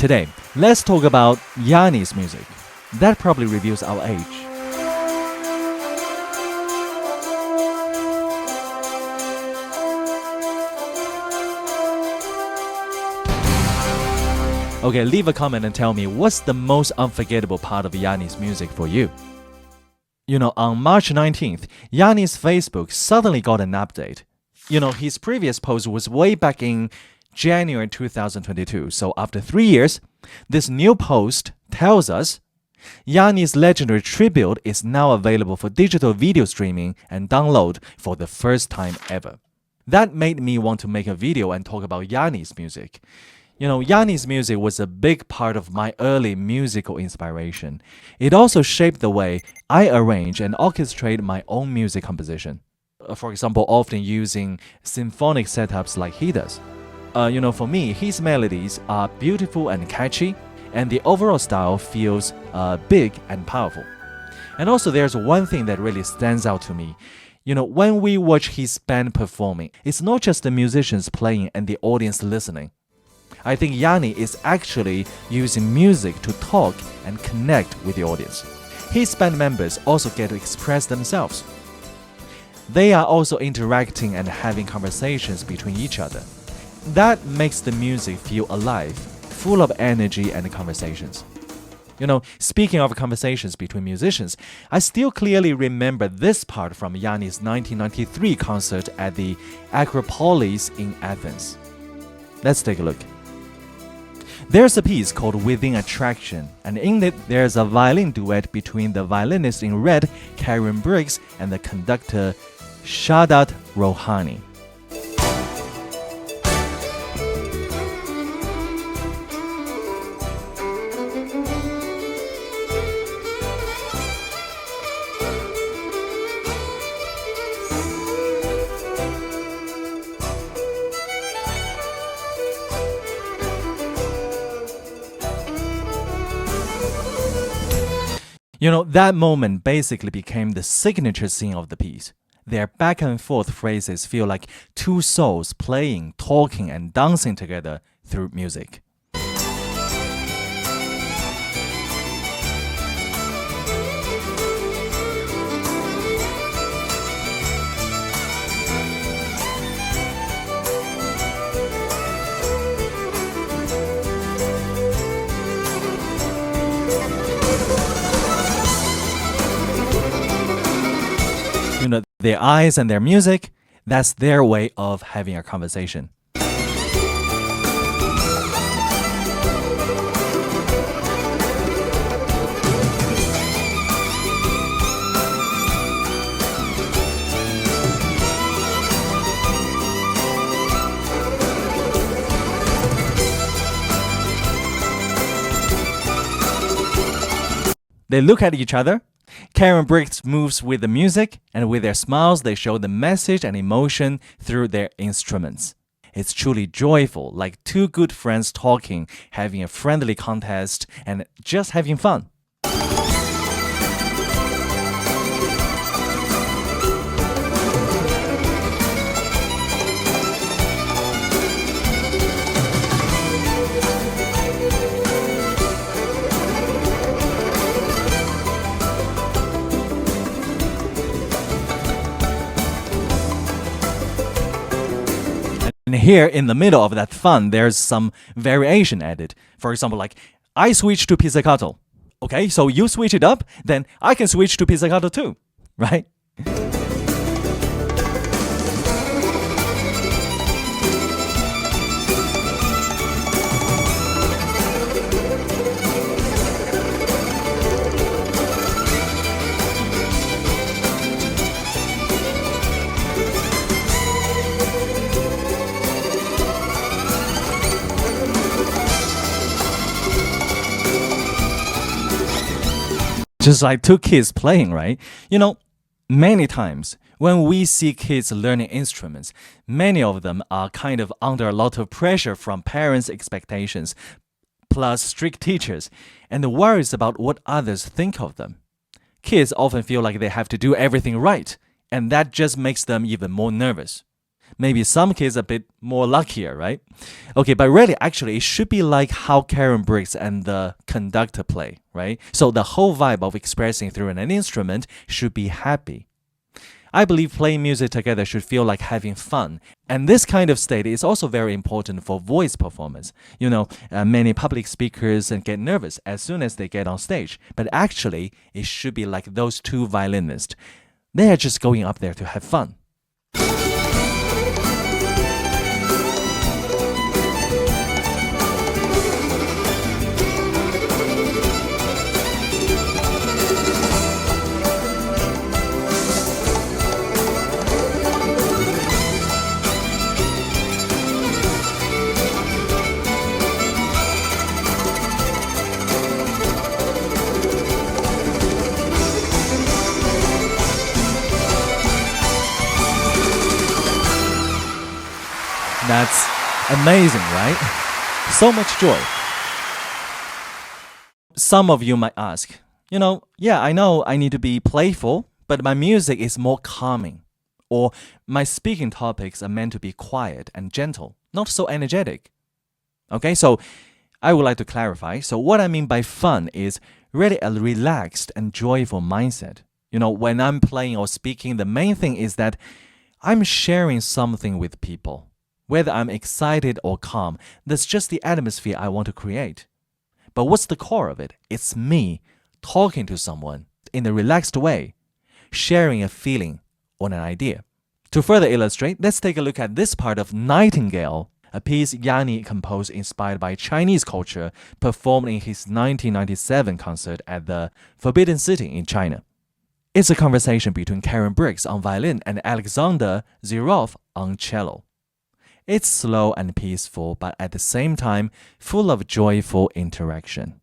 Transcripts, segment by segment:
Today, let's talk about Yanni's music. That probably reveals our age. Okay, leave a comment and tell me what's the most unforgettable part of Yanni's music for you. On March 19th, Yanni's Facebook suddenly got an update. His previous post was way back in January 2022. So after 3 years, this new post tells us Yanni's legendary tribute is now available for digital video streaming and download for the first time ever. That made me want to make a video and talk about Yanni's music. Yanni's music was a big part of my early musical inspiration. It also shaped the way I arrange and orchestrate my own music composition. For example, often using symphonic setups like he does. For me, his melodies are beautiful and catchy, and the overall style feels big and powerful. And also, there's one thing that really stands out to me. When we watch his band performing, it's not just the musicians playing and the audience listening. I think Yanni is actually using music to talk and connect with the audience. His band members also get to express themselves. They are also interacting and having conversations between each other. That makes the music feel alive, full of energy and conversations. Speaking of conversations between musicians, I still clearly remember this part from Yanni's 1993 concert at the Acropolis in Athens. Let's take a look. There's a piece called Within Attraction, and in it there's a violin duet between the violinist in red, Karen Briggs, and the conductor, Shadat Rouhani. That moment basically became the signature scene of the piece. Their back and forth phrases feel like two souls playing, talking, and dancing together through music. Their eyes and their music, that's their way of having a conversation. They look at each other. Karen Briggs moves with the music, and with their smiles, they show the message and emotion through their instruments. It's truly joyful, like two good friends talking, having a friendly contest, and just having fun. And here in the middle of that fun, there's some variation added. For example, like, I switch to pizzicato. Okay, so you switch it up, then I can switch to pizzicato too, right? Just like two kids playing, right? Many times when we see kids learning instruments, many of them are kind of under a lot of pressure from parents' expectations, plus strict teachers, and worries about what others think of them. Kids often feel like they have to do everything right, and that just makes them even more nervous. Maybe some kids a bit more luckier, right? Okay, but really, actually, it should be like how Karen Briggs and the conductor play, right? So the whole vibe of expressing through an instrument should be happy. I believe playing music together should feel like having fun. And this kind of state is also very important for voice performance. Many public speakers get nervous as soon as they get on stage. But actually, it should be like those two violinists. They are just going up there to have fun. That's amazing, right? So much joy. Some of you might ask, yeah, I know I need to be playful, but my music is more calming. Or my speaking topics are meant to be quiet and gentle, not so energetic. Okay, so I would like to clarify. So what I mean by fun is really a relaxed and joyful mindset. When I'm playing or speaking, the main thing is that I'm sharing something with people. Whether I'm excited or calm, that's just the atmosphere I want to create. But what's the core of it? It's me talking to someone in a relaxed way, sharing a feeling or an idea. To further illustrate, let's take a look at this part of Nightingale, a piece Yanni composed inspired by Chinese culture, performed in his 1997 concert at the Forbidden City in China. It's a conversation between Karen Briggs on violin and Alexander Zirov on cello. It's slow and peaceful, but at the same time, full of joyful interaction.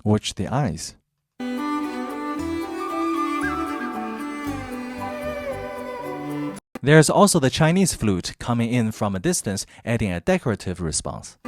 Watch the eyes. There's also the Chinese flute coming in from a distance, adding a decorative response.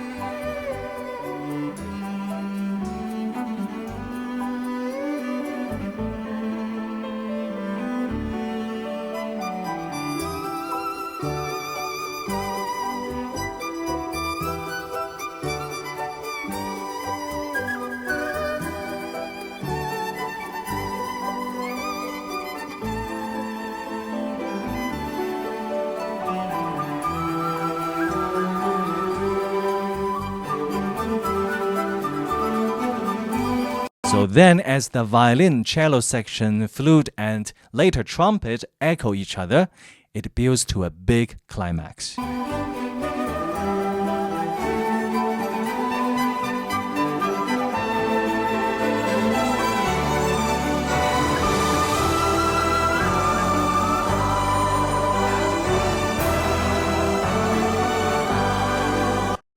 So then, as the violin, cello section, flute, and later trumpet echo each other, it builds to a big climax.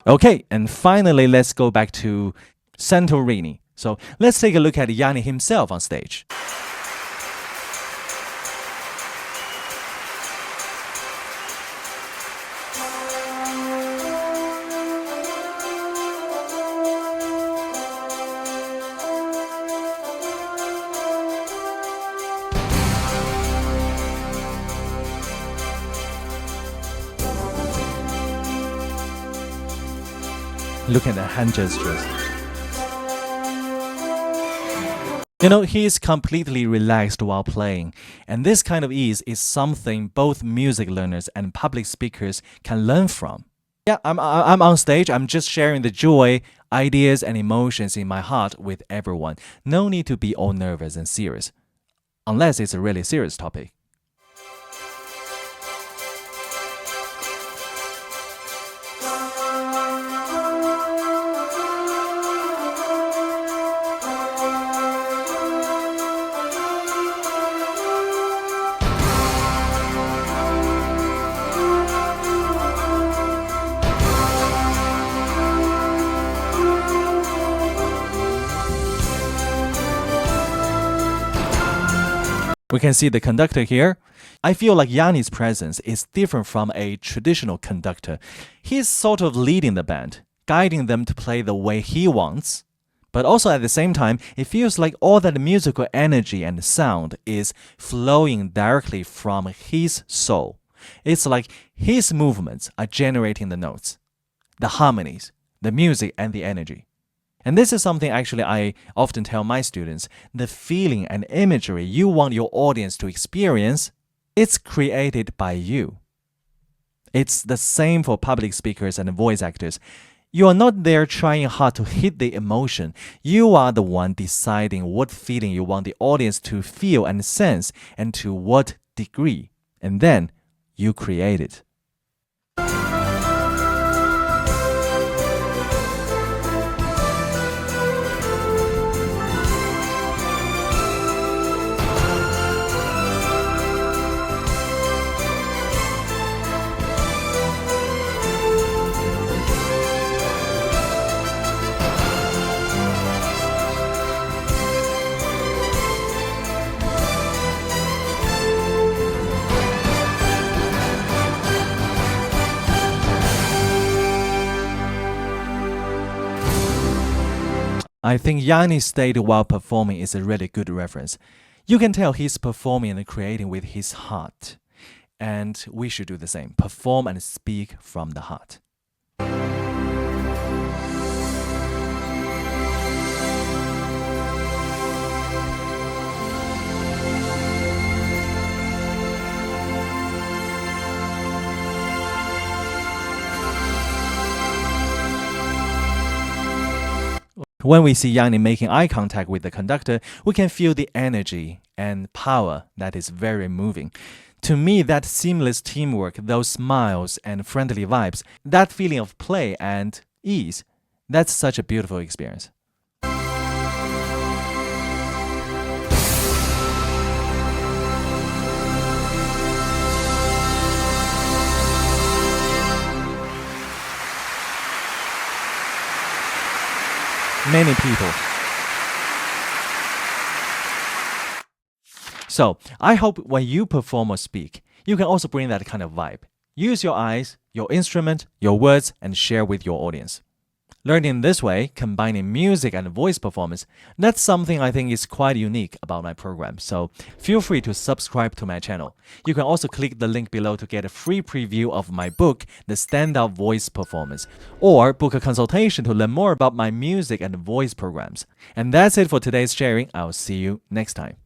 Okay, and finally, let's go back to Santorini. So let's take a look at Yanni himself on stage. Look at the hand gestures. He's completely relaxed while playing, and this kind of ease is something both music learners and public speakers can learn from. Yeah, I'm on stage, I'm just sharing the joy, ideas, and emotions in my heart with everyone. No need to be all nervous and serious, unless it's a really serious topic. We can see the conductor here. I feel like Yanni's presence is different from a traditional conductor. He's sort of leading the band, guiding them to play the way he wants. But also at the same time, it feels like all that musical energy and sound is flowing directly from his soul. It's like his movements are generating the notes, the harmonies, the music, and the energy. And this is something actually I often tell my students. The feeling and imagery you want your audience to experience, it's created by you. It's the same for public speakers and voice actors. You are not there trying hard to hit the emotion. You are the one deciding what feeling you want the audience to feel and sense and to what degree. And then you create it. I think Yanni's state while performing is a really good reference. You can tell he's performing and creating with his heart. And we should do the same. Perform and speak from the heart. When we see Yanni making eye contact with the conductor, we can feel the energy and power that is very moving. To me, that seamless teamwork, those smiles and friendly vibes, that feeling of play and ease, that's such a beautiful experience. Many people. So, I hope when you perform or speak, you can also bring that kind of vibe. Use your eyes, your instrument, your words, and share with your audience. Learning this way, combining music and voice performance, that's something I think is quite unique about my program. So feel free to subscribe to my channel. You can also click the link below to get a free preview of my book, The Standout Voice Performance, or book a consultation to learn more about my music and voice programs. And that's it for today's sharing. I'll see you next time.